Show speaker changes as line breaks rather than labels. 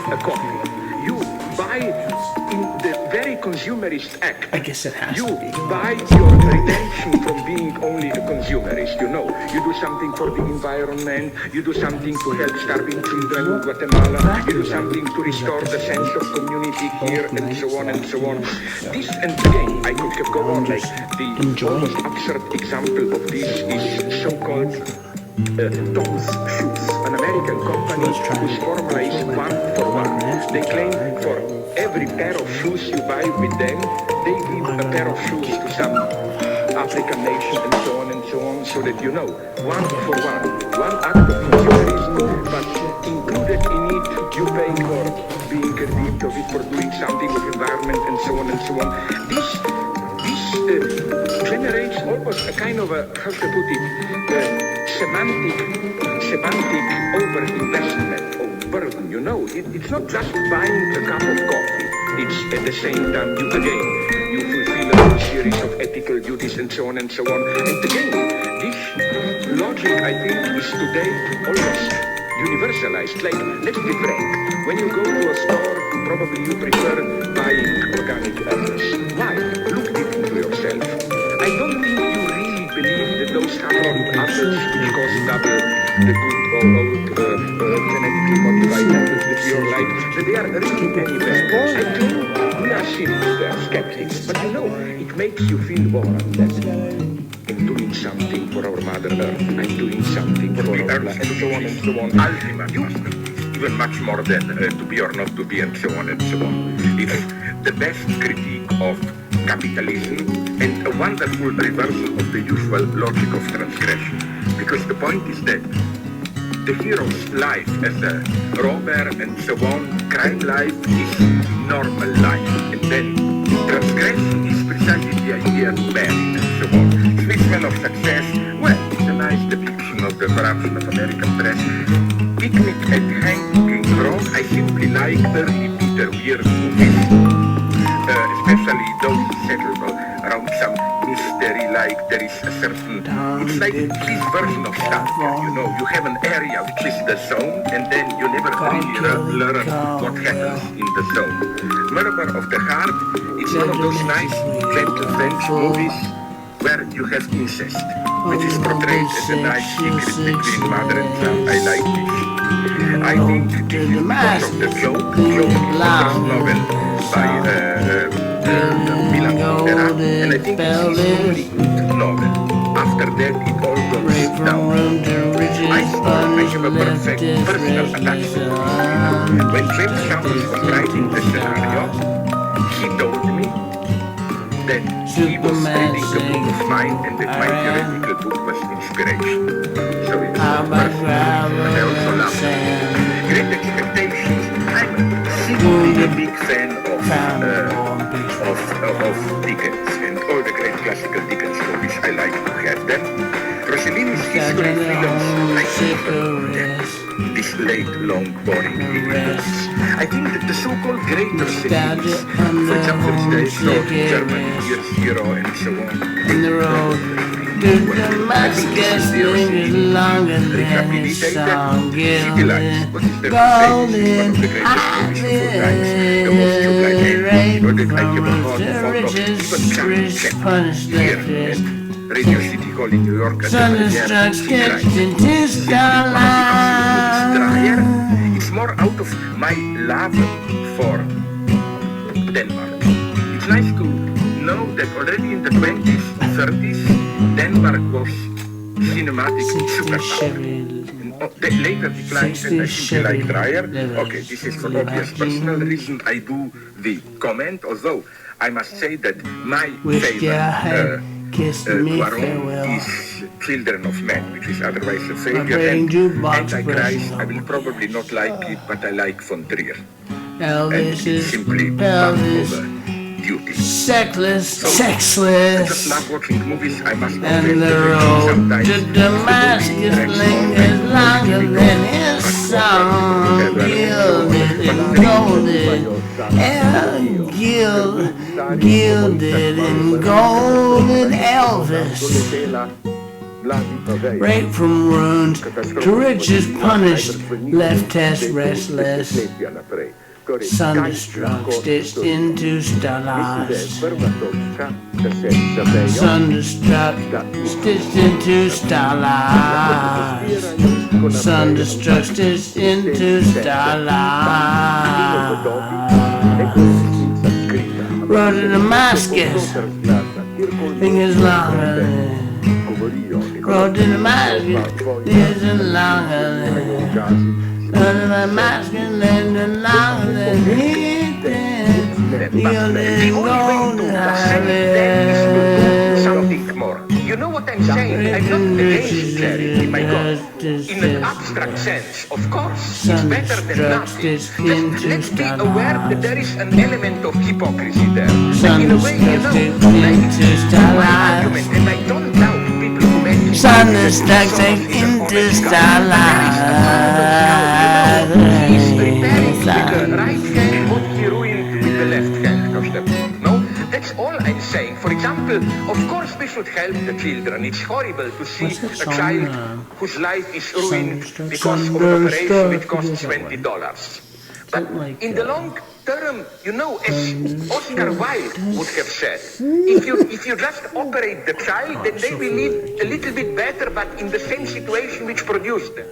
a coffee, you buy in the very consumerist act.
I guess it has
You
to be.
buy your redemption from being only a consumerist, you know. You do something for the environment, you do something to help starving children in Guatemala, you do something to restore the sense of community here, and so on and so on. This, and again, I could have gone on, like the almost absurd example of this is so-called Tom's Shoes, an American company whose formula is 1 for 1. They claim for every pair of shoes you buy with them, they give a pair of shoes to some African nation and so on and so on, so that you know, 1 for 1. One act of consumerism, but included in it, you pay for being convinced of it, for doing something with environment and so on and so on. This generates almost a kind of a, how to put it, semantic over-investment of burden, you know. It's not just buying a cup of coffee. It's at the same time, you fulfill a whole series of ethical duties and so on and so on. And again, this logic, I think, is today almost universalized. Like, let's be frank, when you go to a store, probably you prefer buying organic apples. Why? Look deep into yourself. I don't think you really believe that those hard-rolled apples, which cost double the good old genetically modified apples that we all like, that they are really any better. I think we are cynics, we are skeptics, but you know, it makes you feel warm that I'm doing something for our Mother Earth, I'm doing something for our planet, and so on and so on. Ultimate even much more than to be or not to be, and so on and so on. It's the best critique of capitalism and a wonderful reversal of the usual logic of transgression. Because the point is that the hero's life as a robber and so on, crime life is normal life. And then transgression is precisely the idea to bear it and so on. Swissman of success, well, it's a nice depiction of the corruption of American press. Picnic at Hanging Rock, I simply like early Peter Weir movies, especially those settled around some mystery, like there is a certain, it's like his version of Stalker, you know, you have an area which is the zone, and then you never really learn what happens in the zone. Murder of the Heart, it's one of those nice, gentle French movies where you have incest, which is portrayed as a nice secret between mother and son. I like this. I think this is because of the joke, the first novel by Milan Kundera, and I think it's his only good novel. After that, it all goes down. I have a perfect personal attachment to it. When James Campbell was writing the scenario, he told me that he was reading the book of mine and that my theoretical book was inspiration. So it's personal, and I also love it. Great Expectations. I'm simply a big fan of Dickens and all the great classical Dickens movies. I like to have them. Rossellini's history films, I prefer them. This late, long, boring periods. I think that the so-called greater cities, for example, the German Year's Hero and so on,
on the road, the damascus lingers longer than his song, gilded, golden, rain from the richest, rich punished left.
Radio City Hall in New York.
Thunderstruck sketched into starlight.
It's more out of my love for Denmark. It's nice to know that already in the 20s, 30s, Denmark was cinematic superpower. The later declines and I simply like Dreyer. Okay, this is for obvious personal reason I do the comment, although I must say that my favorite Poirot is Children of Men, which is otherwise a failure, and Antichrist, I will probably not like it, but I like von Trier. And it's simply love over duty.
Sexless.
I just love watching movies, I must
and the road to Damascus lingers longer than his song, gilded and golden, and gilded and golden Elvis. Break from ruins to riches punished, left test restless, thunderstruck stitched into starlost. Thunderstruck stitched into starlost. Thunderstruck stitched into starlost. Road to Damascus, fingers longer than. Road to Damascus, fingers longer than. Road to Damascus, fingers longer than. Gilded golden highway.
Something more. You know what I'm saying? I'm not against charity, my God. In an abstract sense, of course, it's better than nothing. Just let's be aware that there is an element of hypocrisy there. And in a way, you know, my argument, and I don't doubt people who make it.
Thunderstruck into starlight.
He's preparing with the right hand what he ruined with the left hand. No, that's all I'm saying. For example, of course we should help the children. It's horrible to see a child whose life is ruined because of an operation which costs $20. But in the long term, you know, as Oscar Wilde would have said, if you just operate the child, then they will live a little bit better, but in the same situation which produced them.